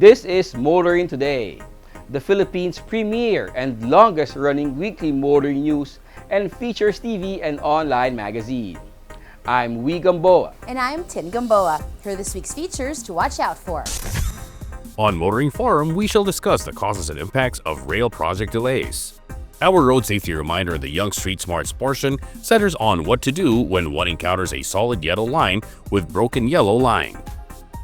This is Motoring Today, the Philippines' premier and longest-running weekly motoring news and features TV and online magazine. I'm Wee Gamboa. And I'm Tin Gamboa. Here are this week's features to watch out for. On Motoring Forum, we shall discuss the causes and impacts of rail project delays. Our road safety reminder in the Young Street Smarts portion centers on what to do when one encounters a solid yellow line with broken yellow line.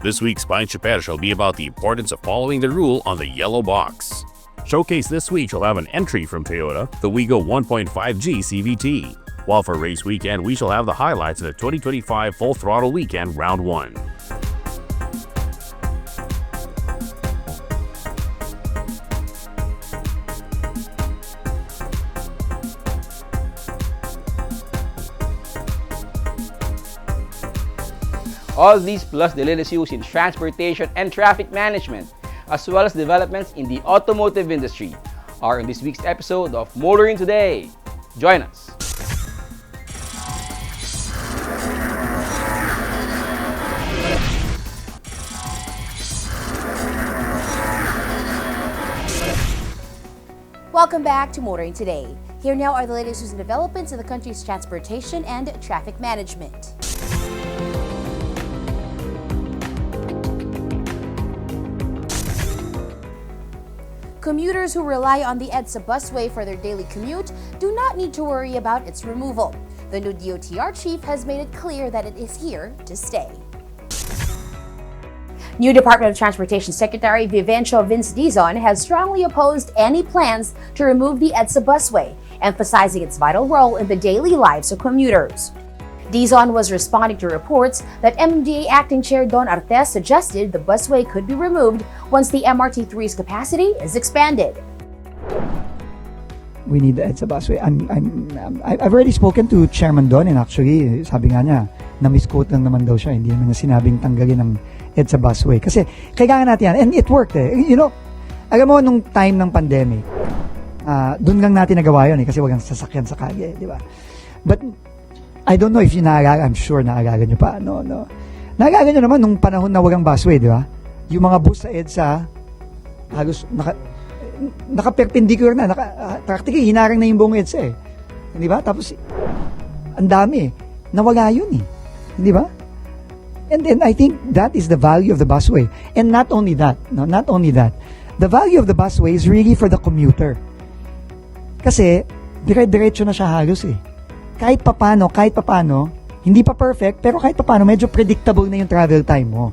This week's Spine Chaper shall be about the importance of following the rule on the yellow box. Showcase this week shall have an entry from Toyota, the Wigo 1.5G CVT. While for race weekend, we shall have the highlights of the 2025 Full Throttle Weekend Round 1. All these plus the latest news in transportation and traffic management, as well as developments in the automotive industry, are in this week's episode of Motoring Today. Join us. Welcome back to Motoring Today. Here now are the latest news and developments in the country's transportation and traffic management. Commuters who rely on the EDSA busway for their daily commute do not need to worry about its removal. The new DOTR chief has made it clear that it is here to stay. New Department of Transportation Secretary Vivencio Vince Dizon has strongly opposed any plans to remove the EDSA busway, emphasizing its vital role in the daily lives of commuters. Dizon was responding to reports that MMDA Acting Chair Don Artes suggested the busway could be removed once the MRT3's capacity is expanded. We need the EDSA busway. I've already spoken to Chairman Don, and actually, sabi nga niya, na-misquote lang naman daw siya, hindi naman niya sinabing tanggalin ng EDSA busway. Kasi kailangan natin yan, and it worked eh. You know, alam mo, nung time ng pandemic, doon lang natin nagawa yun eh, kasi walang sasakyan sa kalye, di ba? But I don't know if you naalala, I'm sure naalala nyo pa, no. Naalala nyo naman nung panahon na walang busway, di ba? Yung mga bus sa EDSA, halos naka-perpendicular na, practically hinarang na yung buong EDSA eh. Di ba? Tapos, ang dami, nawala yun eh. Di ba? And then I think that is the value of the busway. And not only that, the value of the busway is really for the commuter. Kasi, dire-diretso na siya halos eh. Kahit papano, hindi pa perfect, pero kahit papano, medyo predictable na yung travel time mo.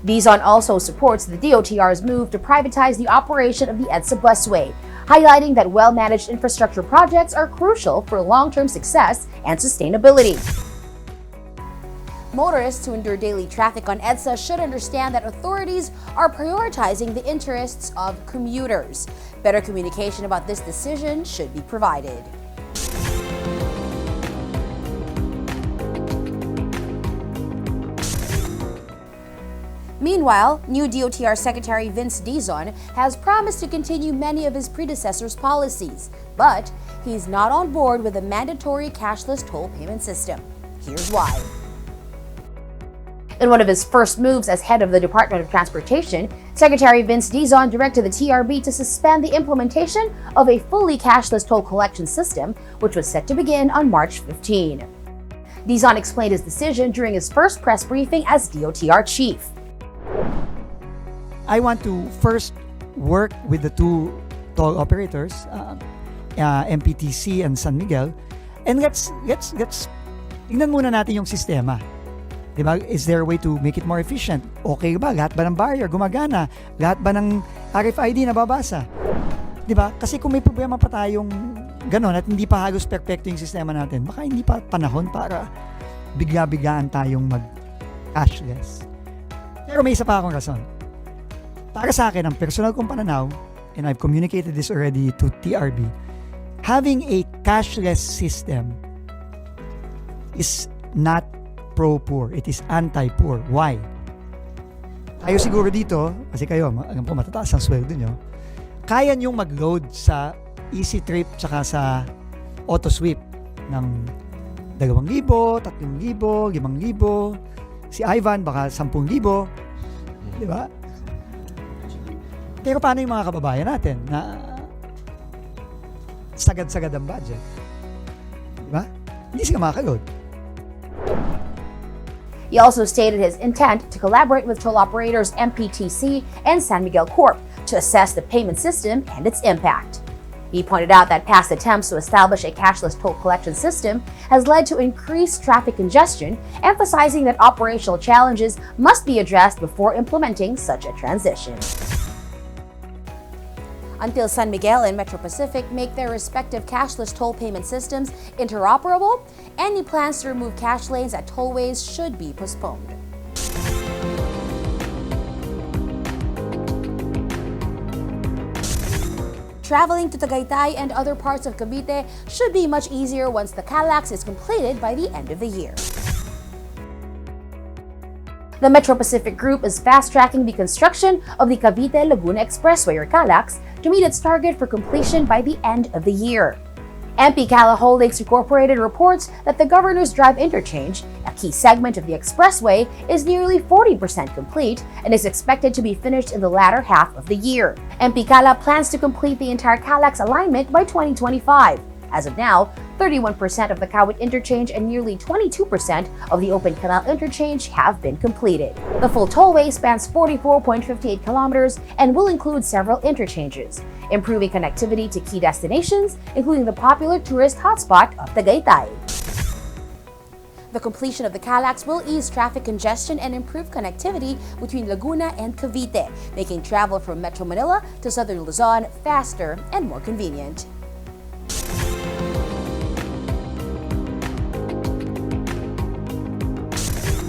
Dizon also supports the DOTR's move to privatize the operation of the EDSA busway, highlighting that well-managed infrastructure projects are crucial for long-term success and sustainability. Motorists who endure daily traffic on EDSA should understand that authorities are prioritizing the interests of commuters. Better communication about this decision should be provided. Meanwhile, new DOTR Secretary Vince Dizon has promised to continue many of his predecessors' policies, but he's not on board with a mandatory cashless toll payment system. Here's why. In one of his first moves as head of the Department of Transportation, Secretary Vince Dizon directed the TRB to suspend the implementation of a fully cashless toll collection system, which was set to begin on March 15. Dizon explained his decision during his first press briefing as DOTR chief. I want to first work with the two toll operators, MPTC and San Miguel, and let's tingnan muna natin yung sistema. Diba? Is there a way to make it more efficient? Okay ba? Lahat ba ng barrier gumagana? Lahat ba ng RFID nababasa? Diba? Kasi kung may problema pa tayong ganon at hindi pa halos perfecto yung sistema natin, baka hindi pa panahon para bigla-biglaan tayong mag-cashless. Pero may isa pa akong rason. Para sa akin, ang personal kong pananaw, and I've communicated this already to TRB, having a cashless system is not pro-poor. It is anti-poor. Why? Tayo siguro dito, kasi kayo, alam po, matataas ang sweldo nyo, kaya nyong mag-load sa Easy Trip tsaka sa Autosweep ng 2,000, 3,000, 5,000, si Ivan baka 10,000. Di ba? Pero paano yung mga kababayan natin na sagad-sagad ang budget? Di ba? Hindi sila makakagod. He also stated his intent to collaborate with toll operators MPTC and San Miguel Corp to assess the payment system and its impact. He pointed out that past attempts to establish a cashless toll collection system has led to increased traffic congestion, emphasizing that operational challenges must be addressed before implementing such a transition. Until San Miguel and Metro Pacific make their respective cashless toll payment systems interoperable, any plans to remove cash lanes at tollways should be postponed. Traveling to Tagaytay and other parts of Cavite should be much easier once the CALAX is completed by the end of the year. The Metro Pacific Group is fast-tracking the construction of the Cavite-Laguna Expressway or CALAX to meet its target for completion by the end of the year. MP Cala Holdings Incorporated reports that the Governor's Drive interchange, a key segment of the expressway, is nearly 40% complete and is expected to be finished in the latter half of the year. MP Cala plans to complete the entire CALAX alignment by 2025. As of now, 31% of the Kawit interchange and nearly 22% of the Open Canal interchange have been completed. The full tollway spans 44.58 kilometers and will include several interchanges, improving connectivity to key destinations, including the popular tourist hotspot of Tagaytay. The completion of the CALAX will ease traffic congestion and improve connectivity between Laguna and Cavite, making travel from Metro Manila to Southern Luzon faster and more convenient.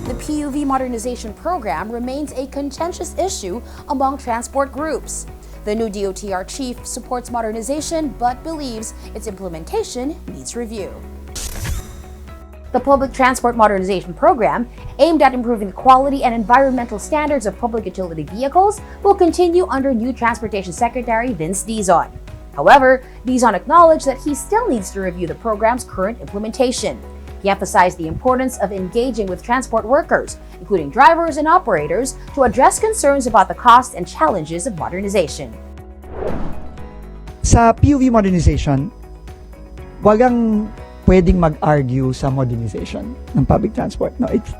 The PUV modernization program remains a contentious issue among transport groups. The new DOTR chief supports modernization but believes its implementation needs review. The Public Transport Modernization Program, aimed at improving the quality and environmental standards of public utility vehicles, will continue under new Transportation Secretary Vince Dizon. However, Dizon acknowledged that he still needs to review the program's current implementation. He emphasized the importance of engaging with transport workers, including drivers and operators, to address concerns about the costs and challenges of modernization. Sa PUV modernization, walang pwedeng mag-argue sa modernization ng public transport. No, it's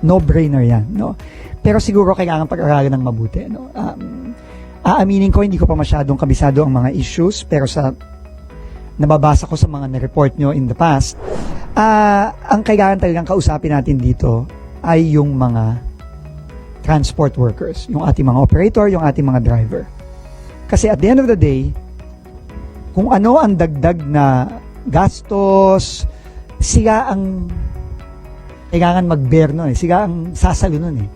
no-brainer yan. No? Pero siguro kailangan pag-aralan ng mabuti. No? Aaminin ko, hindi ko pa masyadong kabisado ang mga issues, pero sa nababasa ko sa mga na-report nyo in the past, ang kailangan talagang kausapin natin dito ay yung mga transport workers, yung ating mga operator, yung ating mga driver. Kasi at the end of the day, kung ano ang dagdag na gastos, sila ang kailangan mag-bear nun, sila ang sasalo nun eh.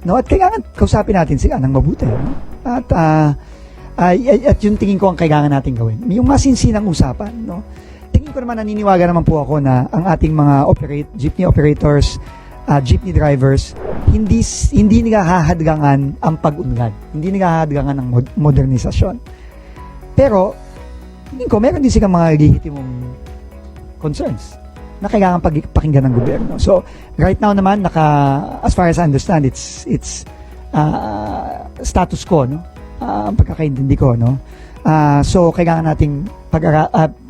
No? At kailangan kausapin natin sila ng mabuti. No? At yung tingin ko ang kailangan natin gawin. Yung masinsinang usapan, no? Tingin ko naman, naniniwala naman po ako na ang ating mga jeepney operators, jeepney drivers, hindi nila hahadlangan ang pag-unlad. Hindi nila hahadlangan ang modernisasyon. Pero, tingin ko, meron din silang mga legitimong concerns na kailangan pakinggan ng gobyerno. So, right now naman, as far as I understand, it's status quo, no? Ang pagkakaintindi ko, no? So, kailangan nating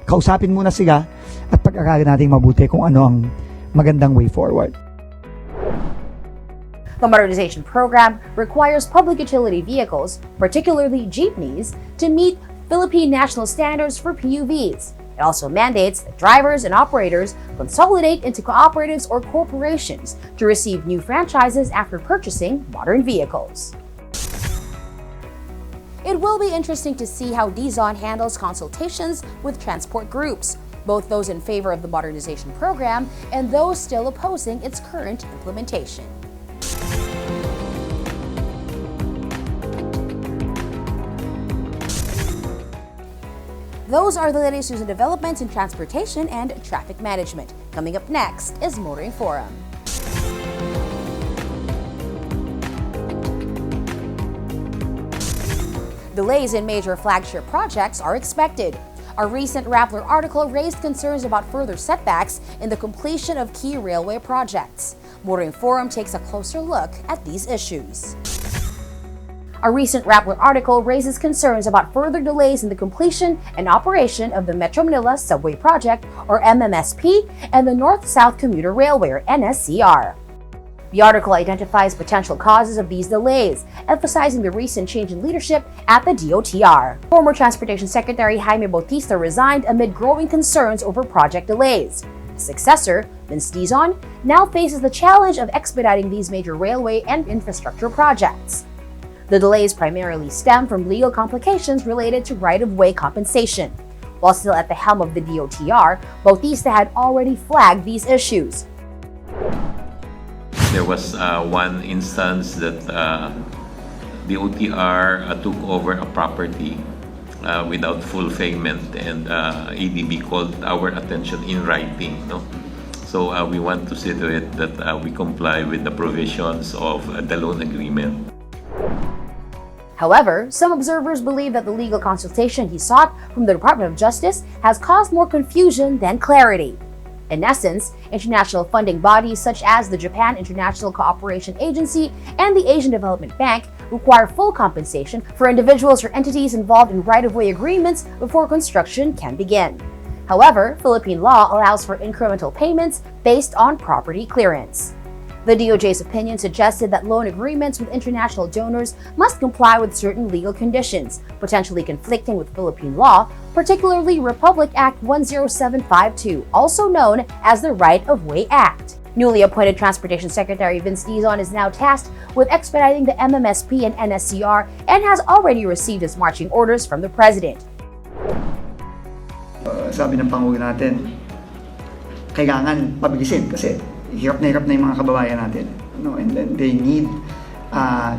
kausapin muna sila at pag-aralan nating mabuti kung ano ang magandang way forward. The modernization program requires public utility vehicles, particularly jeepneys, to meet Philippine national standards for PUVs. It also mandates that drivers and operators consolidate into cooperatives or corporations to receive new franchises after purchasing modern vehicles. It will be interesting to see how Dizon handles consultations with transport groups, both those in favor of the modernization program and those still opposing its current implementation. Those are the latest news and developments in transportation and traffic management. Coming up next is Motoring Forum. Delays in major flagship projects are expected. A recent Rappler article raised concerns about further setbacks in the completion of key railway projects. Motoring Forum takes a closer look at these issues. A recent Rappler article raises concerns about further delays in the completion and operation of the Metro Manila Subway Project, or MMSP, and the North-South Commuter Railway, or NSCR. The article identifies potential causes of these delays, emphasizing the recent change in leadership at the DOTR. Former Transportation Secretary Jaime Bautista resigned amid growing concerns over project delays. His successor, Vince Dizon, now faces the challenge of expediting these major railway and infrastructure projects. The delays primarily stem from legal complications related to right-of-way compensation. While still at the helm of the DOTR, Bautista had already flagged these issues. There was one instance that the OTR took over a property without full payment, and ADB called our attention in writing. No? So we want to see to it that we comply with the provisions of the loan agreement. However, some observers believe that the legal consultation he sought from the Department of Justice has caused more confusion than clarity. In essence, international funding bodies such as the Japan International Cooperation Agency and the Asian Development Bank require full compensation for individuals or entities involved in right-of-way agreements before construction can begin. However, Philippine law allows for incremental payments based on property clearance. The DOJ's opinion suggested that loan agreements with international donors must comply with certain legal conditions, potentially conflicting with Philippine law, particularly Republic Act 10752, also known as the Right-of-Way Act. Newly appointed Transportation Secretary Vince Dizon is now tasked with expediting the MMSP and NSCR and has already received his marching orders from the President. Sabi ng Pangulo natin, kailangan pabilisin kasi hirap na yung mga kababayan natin. And then they need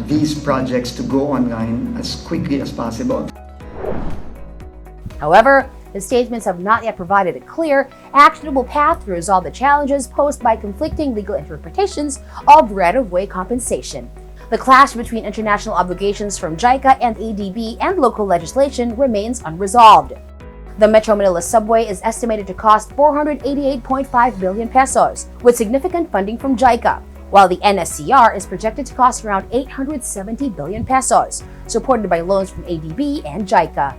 these projects to go online as quickly as possible. However, the statements have not yet provided a clear, actionable path to resolve the challenges posed by conflicting legal interpretations of right-of-way compensation. The clash between international obligations from JICA and ADB and local legislation remains unresolved. The Metro Manila Subway is estimated to cost 488.5 billion pesos, with significant funding from JICA, while the NSCR is projected to cost around 870 billion pesos, supported by loans from ADB and JICA.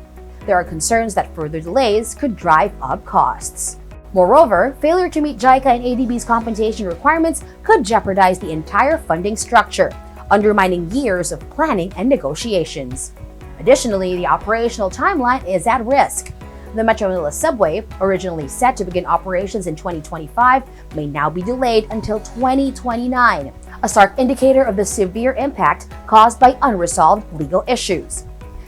There are concerns that further delays could drive up costs. Moreover, failure to meet JICA and ADB's compensation requirements could jeopardize the entire funding structure, undermining years of planning and negotiations. Additionally, the operational timeline is at risk. The Metro Manila Subway, originally set to begin operations in 2025, may now be delayed until 2029, a stark indicator of the severe impact caused by unresolved legal issues.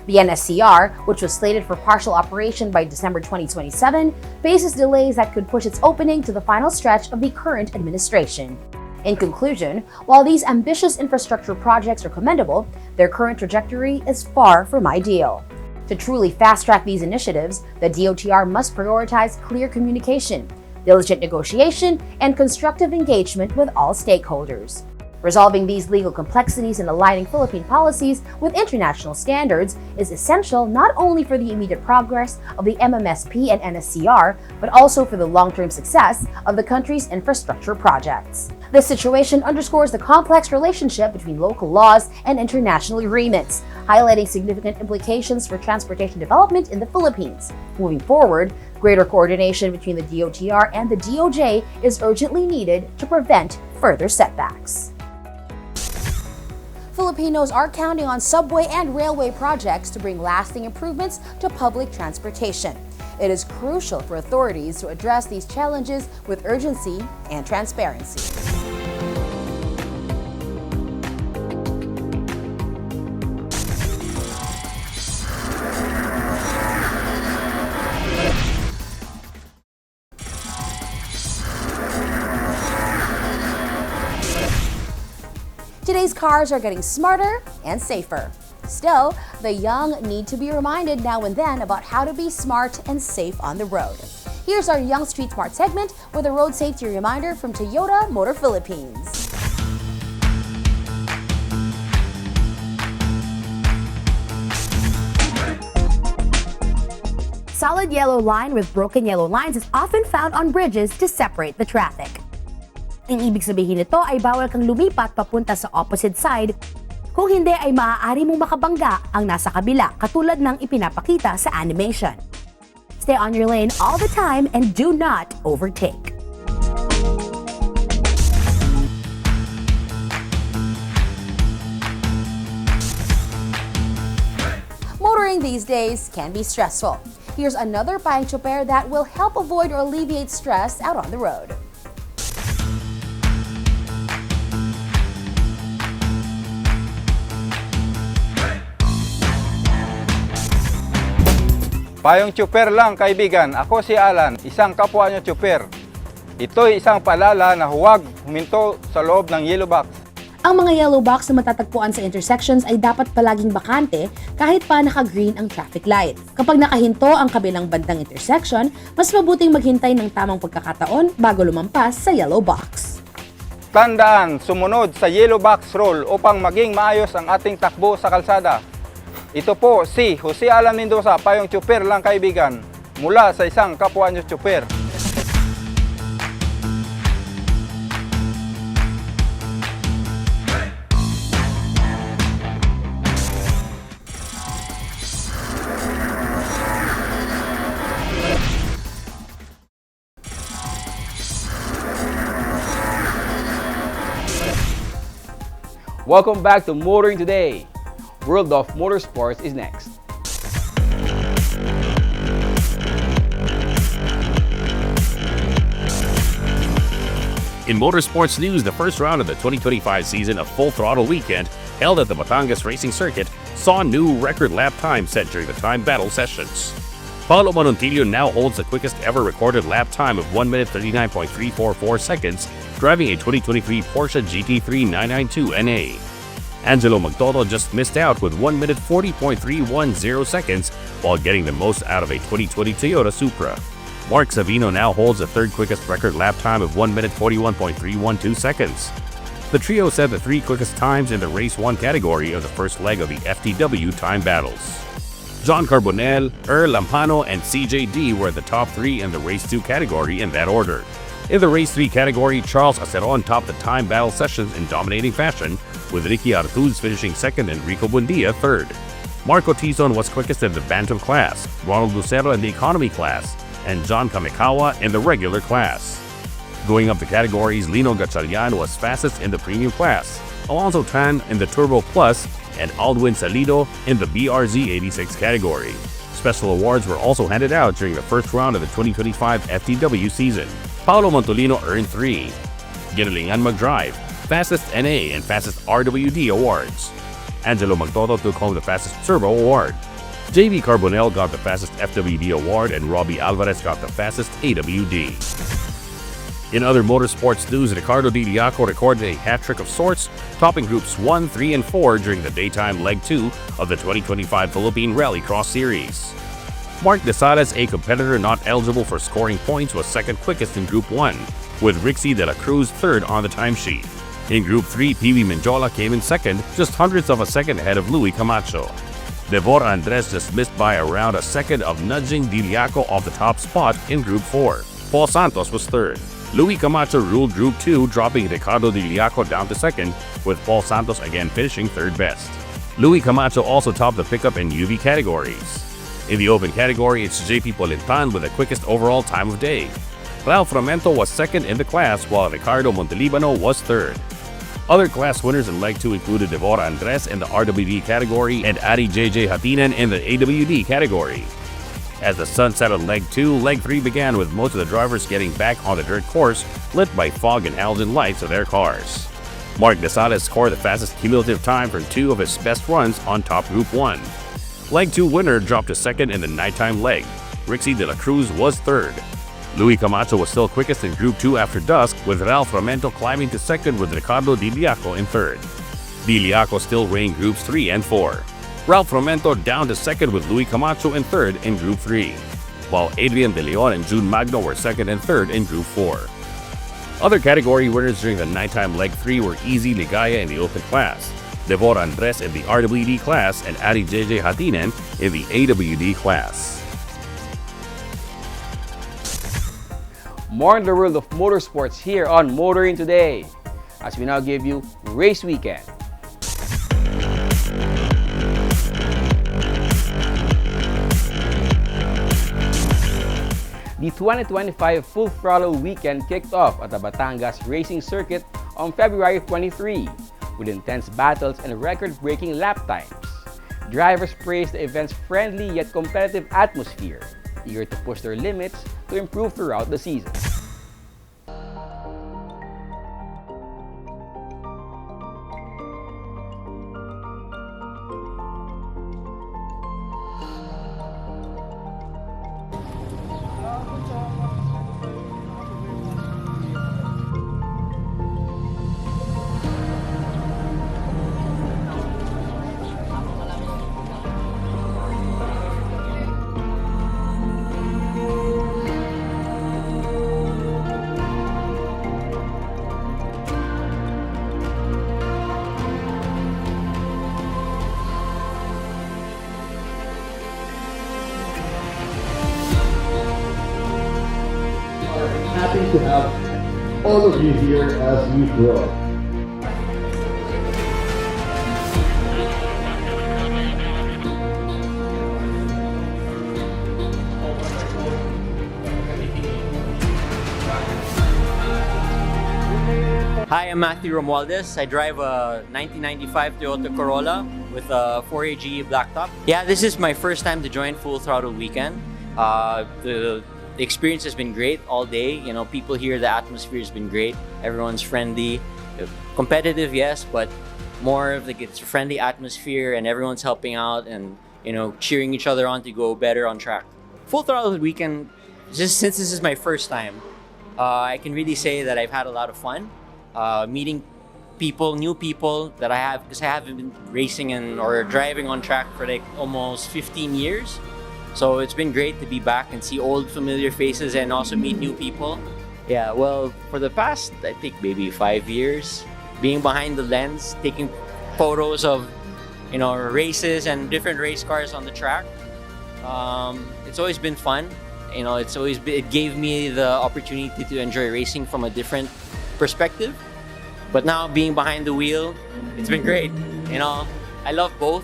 The NSCR, which was slated for partial operation by December 2027, faces delays that could push its opening to the final stretch of the current administration. In conclusion, while these ambitious infrastructure projects are commendable, their current trajectory is far from ideal. To truly fast-track these initiatives, the DOTR must prioritize clear communication, diligent negotiation, and constructive engagement with all stakeholders. Resolving these legal complexities and aligning Philippine policies with international standards is essential not only for the immediate progress of the MMSP and NSCR, but also for the long-term success of the country's infrastructure projects. This situation underscores the complex relationship between local laws and international agreements, highlighting significant implications for transportation development in the Philippines. Moving forward, greater coordination between the DOTR and the DOJ is urgently needed to prevent further setbacks. Filipinos are counting on subway and railway projects to bring lasting improvements to public transportation. It is crucial for authorities to address these challenges with urgency and transparency. Today's cars are getting smarter and safer. Still, the young need to be reminded now and then about how to be smart and safe on the road. Here's our Young Street Smart segment with a road safety reminder from Toyota Motor Philippines. Solid yellow line with broken yellow lines is often found on bridges to separate the traffic. Ang ibig sabihin nito ay bawal kang lumipat papunta sa opposite side Kung hindi ay maaari mong makabangga ang nasa kabila katulad ng ipinapakita sa animation. Stay on your lane all the time and do not overtake. Motoring these days can be stressful. Here's another payong chopper that will help avoid or alleviate stress out on the road. Payong tsuper lang kaibigan, ako si Alan, isang kapwa nyo tsuper. Ito'y isang paalala na huwag huminto sa loob ng yellow box. Ang mga yellow box na matatagpuan sa intersections ay dapat palaging bakante kahit pa naka-green ang traffic light. Kapag nakahinto ang kabilang bandang intersection, mas mabuting maghintay ng tamang pagkakataon bago lumampas sa yellow box. Tandaan, sumunod sa yellow box rule upang maging maayos ang ating takbo sa kalsada. Ito po si Jose Alan Mendoza, payong tsuper lang kaibigan, mula sa isang kapwa nyo tsuper. Welcome back to Motoring Today. World of Motorsports is next. In motorsports news, the first round of the 2025 season of Full Throttle Weekend, held at the Batangas Racing Circuit, saw new record lap time set during the time battle sessions. Paulo Manontillo now holds the quickest ever recorded lap time of 1 minute 39.344 seconds, driving a 2023 Porsche GT3 992 NA. Angelo Magtoto just missed out with 1 minute 40.310 seconds while getting the most out of a 2020 Toyota Supra. Mark Savino now holds the third quickest record lap time of 1 minute 41.312 seconds. The trio set the three quickest times in the Race 1 category of the first leg of the FTW time battles. John Carbonell, Earl Lampano, and CJD were the top three in the Race 2 category in that order. In the Race 3 category, Charles Aceron topped the time battle sessions in dominating fashion, with Ricky Artuz finishing second and Rico Buendia third. Marco Tizon was quickest in the Bantam class, Ronald Lucero in the economy class, and John Kamikawa in the regular class. Going up the categories, Lino Gatchalian was fastest in the premium class, Alonso Tan in the Turbo Plus, and Aldwin Salido in the BRZ 86 category. Special awards were also handed out during the first round of the 2025 FTW season. Paolo Montolino earned 3. Ginalingan McDrive, Fastest NA and Fastest RWD awards. Angelo Magtoto took home the Fastest Turbo award. JV Carbonell got the Fastest FWD award and Robbie Alvarez got the Fastest AWD. In other motorsports news, Ricardo Di Liaco recorded a hat-trick of sorts, topping groups 1, 3, and 4 during the daytime leg 2 of the 2025 Philippine Rallycross Series. Mark Desales, a competitor not eligible for scoring points, was second quickest in Group 1, with Rixie de la Cruz third on the timesheet. In Group 3, PV Menjola came in second, just hundredths of a second ahead of Louis Camacho. Devor Andres just missed by around a second of nudging Di Liaco off the top spot in Group 4. Paul Santos was third. Louis Camacho ruled Group 2, dropping Ricardo Di Liaco down to second, with Paul Santos again finishing third best. Louis Camacho also topped the pickup and UV categories. In the open category, it's JP Polintan with the quickest overall time of day. Ralph Ramento was second in the class, while Ricardo Montelibano was third. Other class winners in Leg 2 included Devor Andres in the RWD category and Ari JJ Hatinen in the AWD category. As the sun set on Leg 2, Leg 3 began with most of the drivers getting back on the dirt course, lit by fog and halogen lights of their cars. Mark Desales scored the fastest cumulative time from 2 of his best runs on top Group 1. Leg 2 winner dropped to second in the nighttime leg. Rixie de la Cruz was third. Louis Camacho was still quickest in Group 2 after dusk, with Ralph Ramento climbing to second with Ricardo Di Liaco in third. Di Liaco still reigned Groups 3 and 4. Ralph Ramento down to second with Louis Camacho in third in Group 3, while Adrian De Leon and June Magno were second and third in Group 4. Other category winners during the nighttime Leg 3 were Easy Ligaya in the open class, Devor Andres in the RWD class, and Ari JJ Hatinen in the AWD class. More in the world of motorsports here on Motoring Today, as we now give you Race Weekend. The 2025 Full Throttle Weekend kicked off at the Batangas Racing Circuit on February 23 with intense battles and record-breaking lap times. Drivers praised the event's friendly yet competitive atmosphere, eager to push their limits to improve throughout the season. Happy to have all of you here as we grow. Hi, I'm Matthew Romualdez. I drive a 1995 Toyota Corolla with a 4AG blacktop. Yeah, this is my first time to join Full Throttle Weekend. The experience has been great all day. You know, people here, the atmosphere has been great. Everyone's friendly, competitive, yes, but more of like it's a friendly atmosphere and everyone's helping out and, you know, cheering each other on to go better on track. Full Throttle Weekend, just since this is my first time, I can really say that I've had a lot of fun. Meeting people, new people that I have, because I haven't been racing or driving on track for like almost 15 years. So it's been great to be back and see old familiar faces and also meet new people. Yeah, well, for the past, I think maybe 5 years, being behind the lens, taking photos of, you know, races and different race cars on the track. It's always been fun. You know, it gave me the opportunity to enjoy racing from a different perspective. But now being behind the wheel, it's been great. You know, I love both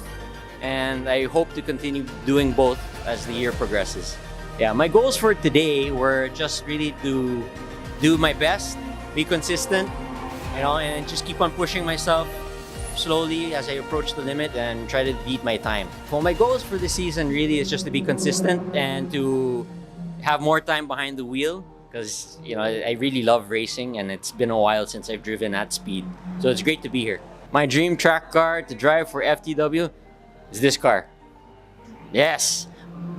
and I hope to continue doing both as the year progresses. Yeah, my goals for today were just really to do my best, be consistent, you know, and just keep on pushing myself slowly as I approach the limit and try to beat my time. Well, my goals for this season really is just to be consistent and to have more time behind the wheel, because, you know, I really love racing and it's been a while since I've driven at speed. So it's great to be here. My dream track car to drive for FTW is this car. Yes,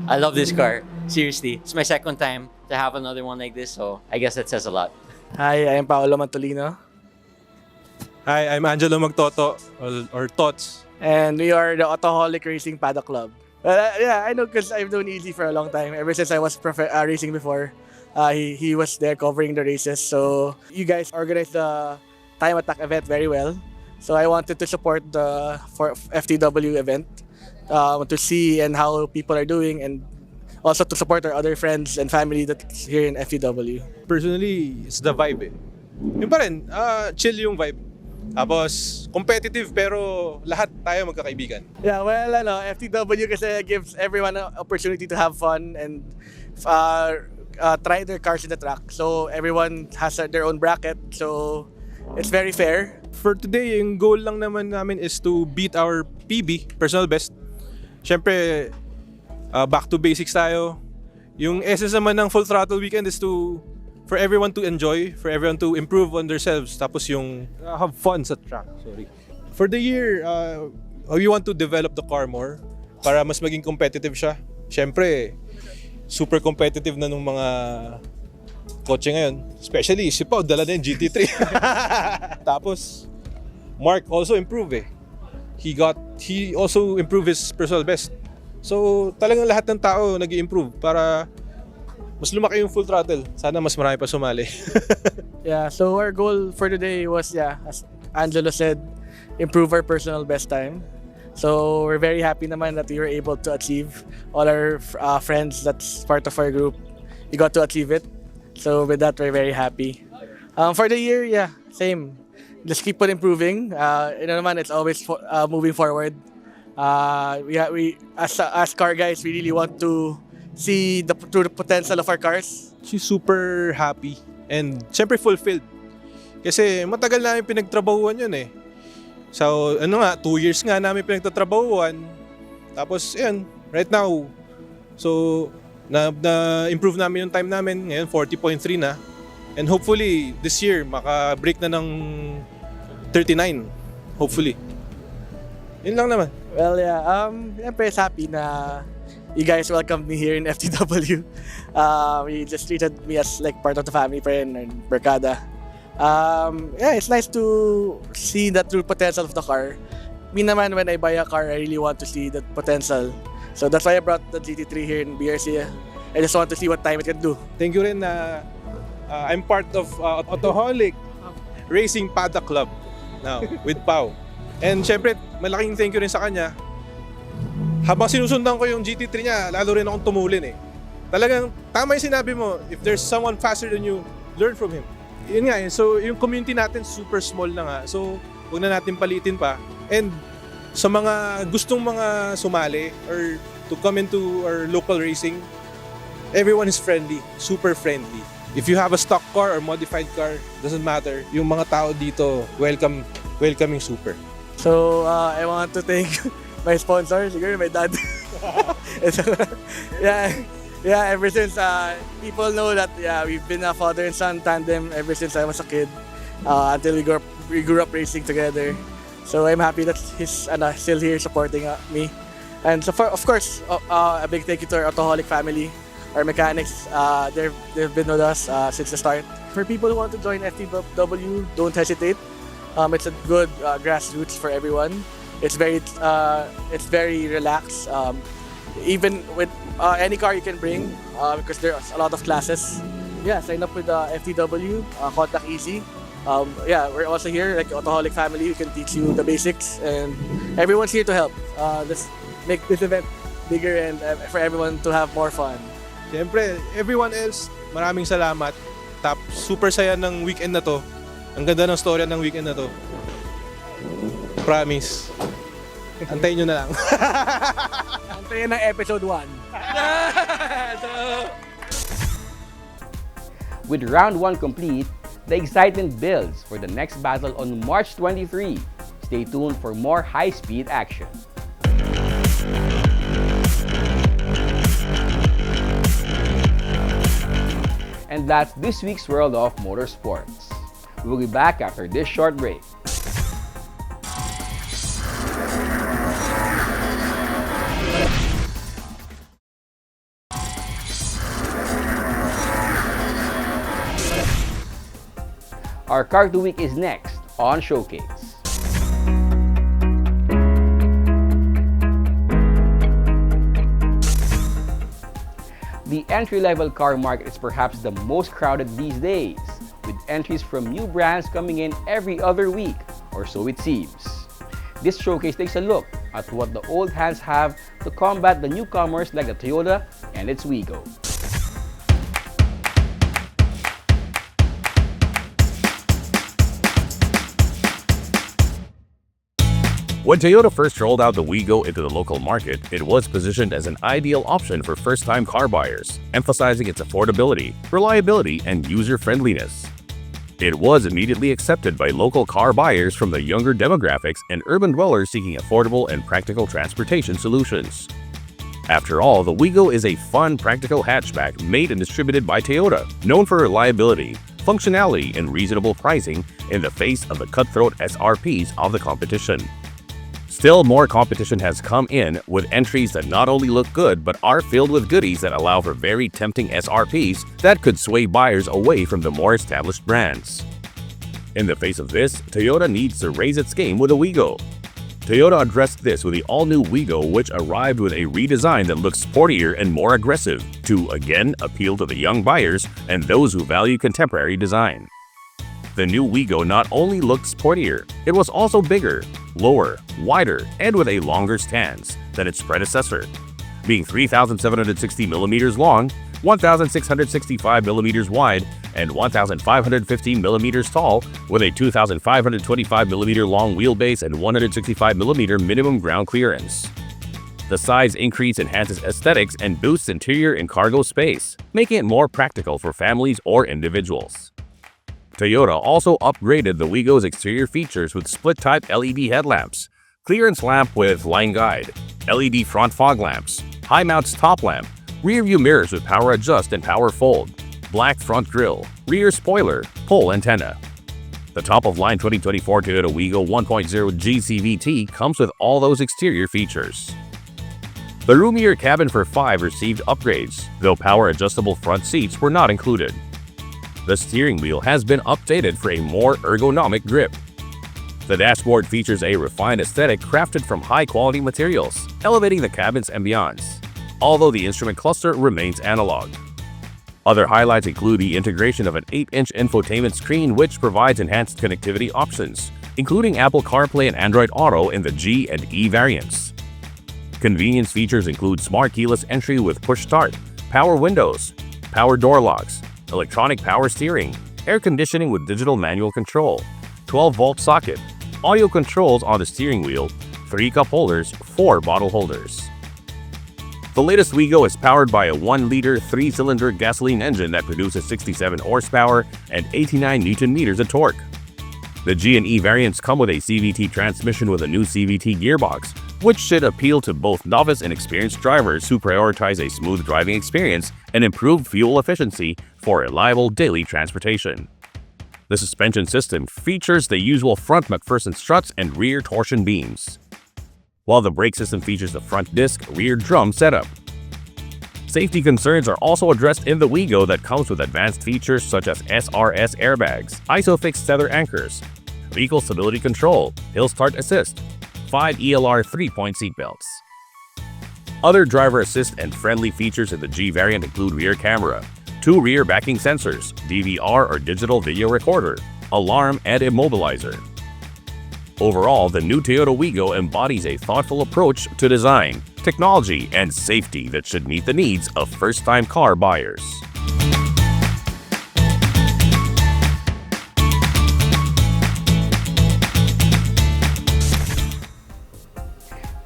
I love this car. Seriously, it's my second time to have another one like this, so I guess that says a lot. Hi, I'm Paolo Mantolino. Hi, I'm Angelo Magtoto, or Tots. And we are the Autoholic Racing Paddock Club. Yeah, I know because I've known Easy for a long time. Ever since I was racing before, he was there covering the races. So you guys organized the Time Attack event very well. So I wanted to support the FTW event to see and how people are doing, and also to support our other friends and family that's here in FTW. Personally, it's the vibe eh. Yung pa rin, chill yung vibe. Tapos, competitive pero lahat tayo magkakaibigan. Yeah, well, FTW kasi gives everyone an opportunity to have fun and try their cars in the track. So everyone has their own bracket. So it's very fair. For today, yung goal lang naman namin is to beat our PB, personal best. Siyempre, back to basics tayo. Yung essence naman ng Full Throttle Weekend is for everyone to enjoy, for everyone to improve on themselves, tapos yung have fun sa track. For the year, we want to develop the car more para mas maging competitive siya. Siyempre, super competitive na nung mga kotse ngayon. Especially, si Pao, dala na yung GT3. Tapos, Mark also improved eh. He also improved his personal best. So, talagang lahat ng tao nag-i-improve para mas lumaki yung Full Throttle. Sana mas marami pa sumali. Yeah, so our goal for today was, as Angelo said, improve our personal best time. So we're very happy naman that we were able to achieve. All our friends that's part of our group, we got to achieve it. So with that, we're very happy. For the year, same. Just keep on improving. Naman, it's always moving forward. We as car guys, we really want to see the true potential of our cars. She's super happy and syempre fulfilled. Kasi matagal namin pinagtrabahuan yun eh. So 2 years nga namin pinagtatrabahuan. Tapos yan, right now, so na-improve namin yung time namin. Ngayon 40.3 na. And hopefully this year maka-break na ng 39. Hopefully. Yun lang naman. Well, yeah, I'm pretty happy na you guys welcomed me here in FTW. You just treated me as like part of the family and Barkada. Yeah, it's nice to see the true potential of the car. Me naman, when I buy a car, I really want to see that potential. So that's why I brought the GT3 here in BRC. I just want to see what time it can do. Thank you rin na I'm part of Autoholic Racing Paddock Club now with Pau. And syempre, malaking thank you rin sa kanya. Habang sinusundan ko yung GT3 niya, lalo rin akong tumulin eh. Talagang tama yung sinabi mo, if there's someone faster than you, learn from him. Yun nga eh, so yung community natin super small na nga. So huwag na natin palitin pa. And sa mga gustong mga sumali or to come into our local racing, everyone is friendly, super friendly. If you have a stock car or modified car, doesn't matter. Yung mga tao dito, welcoming super. So I want to thank my sponsor, siguro my dad. yeah, ever since people know that we've been a father and son tandem ever since I was a kid until we grew up racing together. So I'm happy that he's still here supporting me. And so of course, a big thank you to our Autoholic family, our mechanics. They've been with us since the start. For people who want to join FTW, don't hesitate. It's a good grassroots for everyone. It's very relaxed. Even with any car you can bring, because there's a lot of classes. Yeah, sign up with FTW. Contact easy. Yeah, we're also here like Autoholic family. We can teach you the basics, and everyone's here to help. Let's make this event bigger and for everyone to have more fun. Siyempre, everyone else, maraming salamat. Super saya ng weekend na to. Ang ganda ng storya ng weekend na to. Promise. Antayin nyo na lang. Antayin ng episode 1. With round 1 complete, the excitement builds for the next battle on March 23. Stay tuned for more high-speed action. And that's this week's World of Motorsports. We'll be back after this short break. Our Car of the Week is next on Showcase. The entry-level car market is perhaps the most crowded these days, with entries from new brands coming in every other week, or so it seems. This showcase takes a look at what the old hands have to combat the newcomers like the Toyota and its Wigo. When Toyota first rolled out the Wigo into the local market, it was positioned as an ideal option for first-time car buyers, emphasizing its affordability, reliability, and user-friendliness. It was immediately accepted by local car buyers from the younger demographics and urban dwellers seeking affordable and practical transportation solutions. After all, the Wigo is a fun, practical hatchback made and distributed by Toyota, known for reliability, functionality, and reasonable pricing in the face of the cutthroat SRPs of the competition. Still, more competition has come in with entries that not only look good but are filled with goodies that allow for very tempting SRPs that could sway buyers away from the more established brands. In the face of this, Toyota needs to raise its game with the Wigo. Toyota addressed this with the all-new Wigo, which arrived with a redesign that looks sportier and more aggressive to, again, appeal to the young buyers and those who value contemporary design. The new Wigo not only looked sportier, it was also bigger, lower, wider, and with a longer stance than its predecessor, being 3,760mm long, 1,665mm wide, and 1,515mm tall, with a 2,525mm long wheelbase and 165mm minimum ground clearance. The size increase enhances aesthetics and boosts interior and cargo space, making it more practical for families or individuals. Toyota also upgraded the Wigo's exterior features with split-type LED headlamps, clearance lamp with line guide, LED front fog lamps, high mounts top lamp, rear view mirrors with power adjust and power fold, black front grille, rear spoiler, pole antenna. The top-of-line 2024 Toyota Wigo 1.0 GCVT comes with all those exterior features. The roomier cabin for 5 received upgrades, though power-adjustable front seats were not included. The steering wheel has been updated for a more ergonomic grip. The dashboard features a refined aesthetic crafted from high-quality materials, elevating the cabin's ambiance, although the instrument cluster remains analog. Other highlights include the integration of an 8-inch infotainment screen which provides enhanced connectivity options, including Apple CarPlay and Android Auto in the G and E variants. Convenience features include smart keyless entry with push start, power windows, power door locks, electronic power steering, air conditioning with digital manual control, 12-volt socket, audio controls on the steering wheel, 3 cup holders, 4 bottle holders. The latest Wigo is powered by a 1-liter 3-cylinder gasoline engine that produces 67 horsepower and 89 Nm of torque. The G and E variants come with a CVT transmission with a new CVT gearbox, which should appeal to both novice and experienced drivers who prioritize a smooth driving experience and improved fuel efficiency for reliable daily transportation. The suspension system features the usual front McPherson struts and rear torsion beams, while the brake system features the front disc rear drum setup. Safety concerns are also addressed in the Wigo that comes with advanced features such as SRS airbags, ISOFIX tether anchors, vehicle stability control, hill start assist, 5 ELR 3-point seatbelts. Other driver assist and friendly features in the G variant include rear camera, 2 rear backing sensors, DVR or digital video recorder, alarm and immobilizer. Overall, the new Toyota Wigo embodies a thoughtful approach to design, technology, and safety that should meet the needs of first-time car buyers.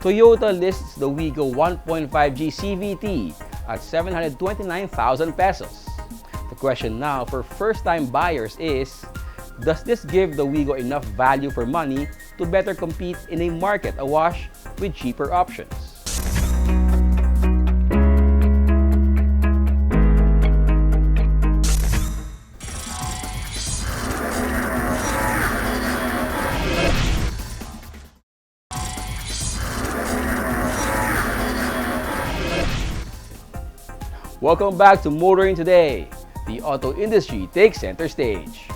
Toyota lists the Wigo 1.5G CVT at 729,000 pesos. The question now for first-time buyers is, does this give the Wigo enough value for money to better compete in a market awash with cheaper options? Welcome back to Motoring Today. The auto industry takes center stage.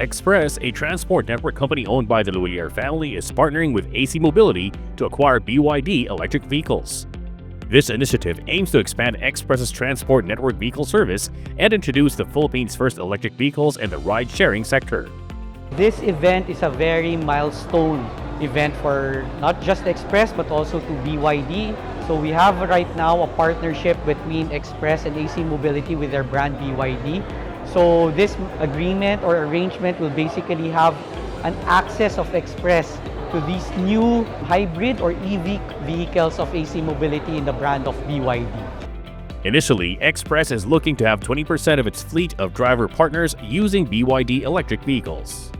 Express, a transport network company owned by the Loulier family, is partnering with AC Mobility to acquire BYD electric vehicles. This initiative aims to expand Express's transport network vehicle service and introduce the Philippines' first electric vehicles in the ride-sharing sector. This event is a very milestone event for not just Express but also to BYD. So we have right now a partnership between Express and AC Mobility with their brand BYD. So this agreement or arrangement will basically have an access of Express to these new hybrid or EV vehicles of AC Mobility in the brand of BYD. Initially, Express is looking to have 20% of its fleet of driver partners using BYD electric vehicles.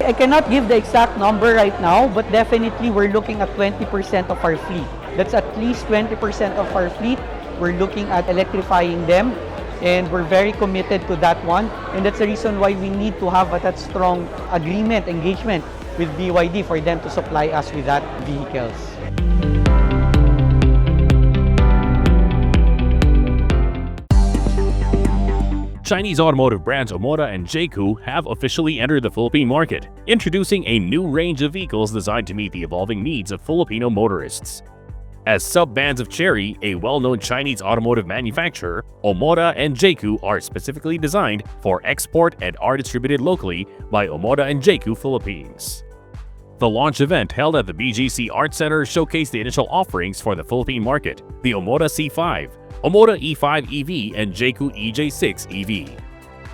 I cannot give the exact number right now, but definitely we're looking at 20% of our fleet. That's at least 20% of our fleet. We're looking at electrifying them, and we're very committed to that one. And that's the reason why we need to have that strong agreement, engagement with BYD for them to supply us with that vehicles. Chinese automotive brands Omoda and Jayco have officially entered the Philippine market, introducing a new range of vehicles designed to meet the evolving needs of Filipino motorists. As sub-brands of Chery, a well-known Chinese automotive manufacturer, Omoda and Jayco are specifically designed for export and are distributed locally by Omoda and Jayco Philippines. The launch event held at the BGC Art Center showcased the initial offerings for the Philippine market, the Omoda C5, Omoda E5 EV, and Jayco EJ6 EV.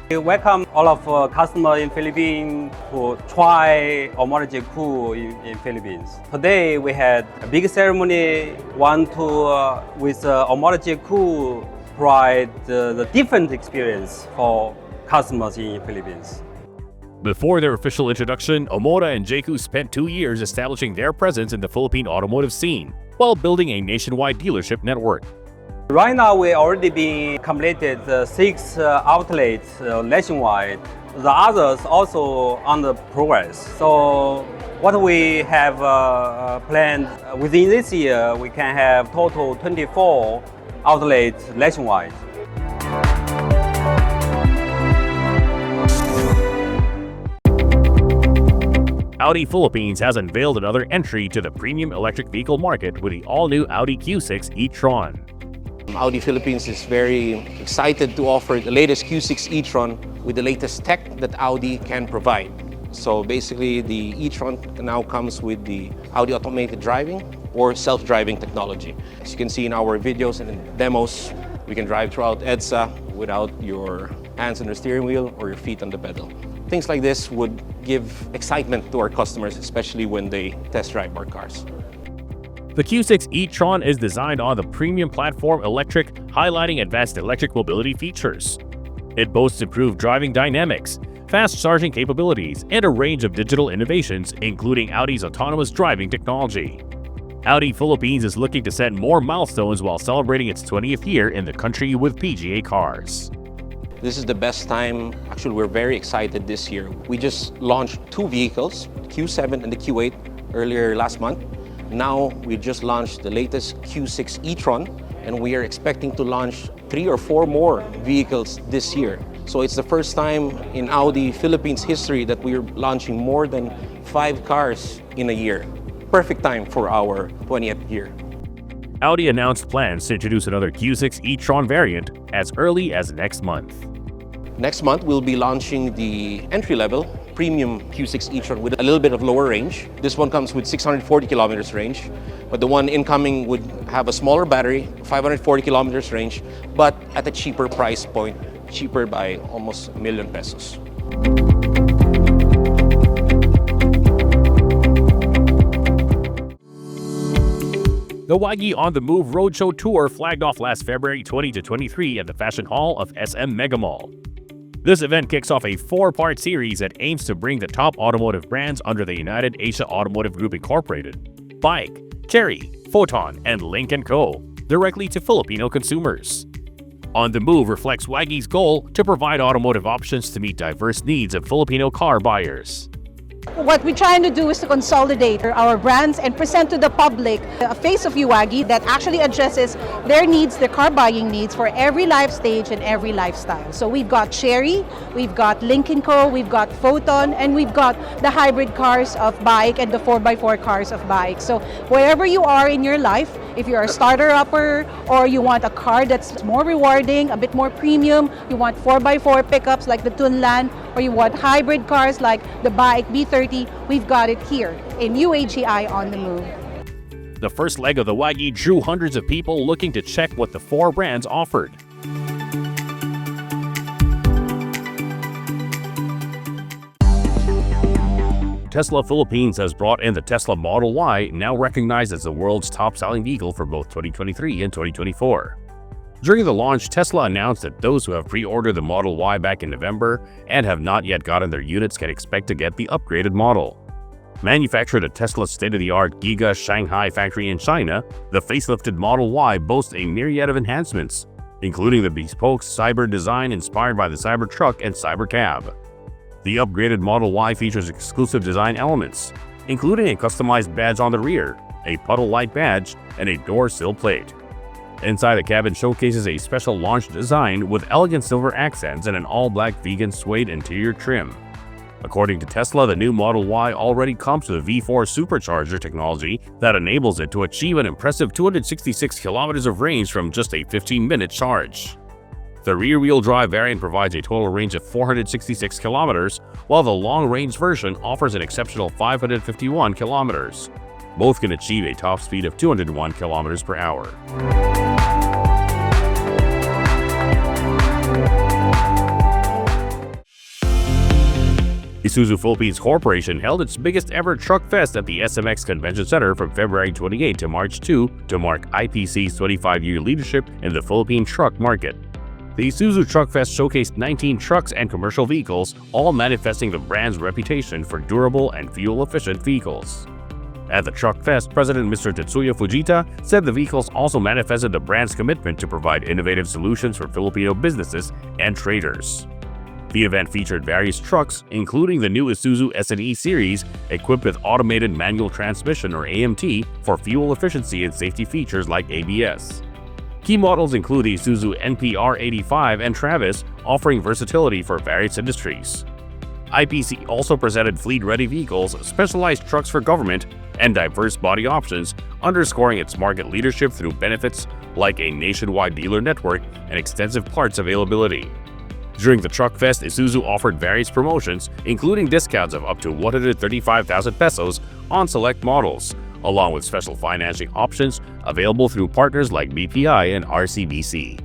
We welcome all of customers in Philippines who try Homology Cool in Philippines. Today we had a big ceremony, with Homology Cool provide the different experience for customers in Philippines. Before their official introduction, Omura and JACU spent 2 years establishing their presence in the Philippine automotive scene, while building a nationwide dealership network. Right now we already been completed 6 outlets nationwide. The others also under progress. So what we have planned within this year, we can have total 24 outlets nationwide. Audi Philippines has unveiled another entry to the premium electric vehicle market with the all-new Audi Q6 e-tron. Audi Philippines is very excited to offer the latest Q6 e-tron with the latest tech that Audi can provide. So basically, the e-tron now comes with the Audi automated driving or self-driving technology. As you can see in our videos and demos, we can drive throughout EDSA without your hands on the steering wheel or your feet on the pedal. Things like this would give excitement to our customers, especially when they test drive our cars. The Q6 e-tron is designed on the premium platform electric, highlighting advanced electric mobility features. It boasts improved driving dynamics, fast charging capabilities, and a range of digital innovations, including Audi's autonomous driving technology. Audi Philippines is looking to set more milestones while celebrating its 20th year in the country with PGA cars. This is the best time. Actually, we're very excited this year. We just launched 2 vehicles, Q7 and the Q8, earlier last month. Now, we just launched the latest Q6 e-tron, and we are expecting to launch 3 or 4 more vehicles this year. So it's the first time in Audi Philippines history that we're launching more than 5 cars in a year. Perfect time for our 20th year. Audi announced plans to introduce another Q6 e-tron variant as early as next month. Next month, we'll be launching the entry-level premium Q6 e-tron with a little bit of lower range. This one comes with 640 kilometers range, but the one incoming would have a smaller battery, 540 kilometers range, but at a cheaper price point, cheaper by almost 1 million pesos. The WAGI On The Move Roadshow Tour flagged off last February 20-23 at the Fashion Hall of SM Mega Mall. This event kicks off a 4-part series that aims to bring the top automotive brands under the United Asia Automotive Group Incorporated, Bike, Chery, Photon, and Link & Co. directly to Filipino consumers. On the Move reflects WAGI's goal to provide automotive options to meet diverse needs of Filipino car buyers. What we're trying to do is to consolidate our brands and present to the public a face of WAGI that actually addresses their needs, their car buying needs for every life stage and every lifestyle. So we've got Chery, we've got Link & Co, we've got Photon, and we've got the hybrid cars of Bike and the 4x4 cars of Bike. So wherever you are in your life, if you're a starter-upper or you want a car that's more rewarding, a bit more premium, you want 4x4 pickups like the Tunlan, or you want hybrid cars like the Bike B30, we've got it here in UAGI On The Move. The first leg of the WAGI drew hundreds of people looking to check what the 4 brands offered. Tesla Philippines has brought in the Tesla Model Y, now recognized as the world's top-selling vehicle for both 2023 and 2024. During the launch, Tesla announced that those who have pre-ordered the Model Y back in November and have not yet gotten their units can expect to get the upgraded model. Manufactured at Tesla's state-of-the-art Giga Shanghai factory in China, the facelifted Model Y boasts a myriad of enhancements, including the bespoke Cyber design inspired by the Cybertruck and Cybercab. The upgraded Model Y features exclusive design elements, including a customized badge on the rear, a puddle light badge, and a door sill plate. Inside, the cabin showcases a special launch design with elegant silver accents and an all-black vegan suede interior trim. According to Tesla, the new Model Y already comes with a V4 supercharger technology that enables it to achieve an impressive 266 kilometers of range from just a 15-minute charge. The rear-wheel drive variant provides a total range of 466 kilometers, while the long-range version offers an exceptional 551 kilometers. Both can achieve a top speed of 201 kilometers per hour. Isuzu Philippines Corporation held its biggest ever truck fest at the SMX Convention Center from February 28 to March 2 to mark IPC's 25-year leadership in the Philippine truck market. The Isuzu Truck Fest showcased 19 trucks and commercial vehicles, all manifesting the brand's reputation for durable and fuel-efficient vehicles. At the Truck Fest, President Mr. Tetsuya Fujita said the vehicles also manifested the brand's commitment to provide innovative solutions for Filipino businesses and traders. The event featured various trucks, including the new Isuzu S&E series, equipped with automated manual transmission or AMT for fuel efficiency and safety features like ABS. Key models include the Isuzu NPR85 and Travis, offering versatility for various industries. IPC also presented fleet-ready vehicles, specialized trucks for government, and diverse body options, underscoring its market leadership through benefits like a nationwide dealer network and extensive parts availability. During the Truck Fest, Isuzu offered various promotions, including discounts of up to 135,000 pesos on select models, along with special financing options available through partners like BPI and RCBC.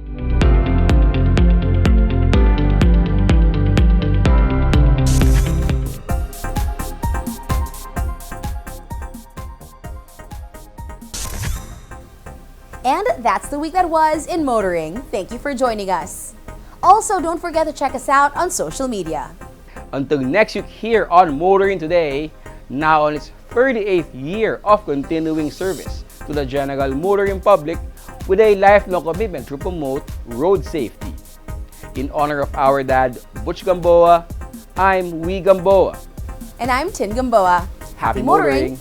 And that's the week that was in motoring. Thank you for joining us. Also, don't forget to check us out on social media. Until next week here on Motoring Today, now on its 38th year of continuing service to the general motoring public with a lifelong commitment to promote road safety. In honor of our dad, Butch Gamboa, I'm Wee Gamboa. And I'm Tin Gamboa. Happy motoring.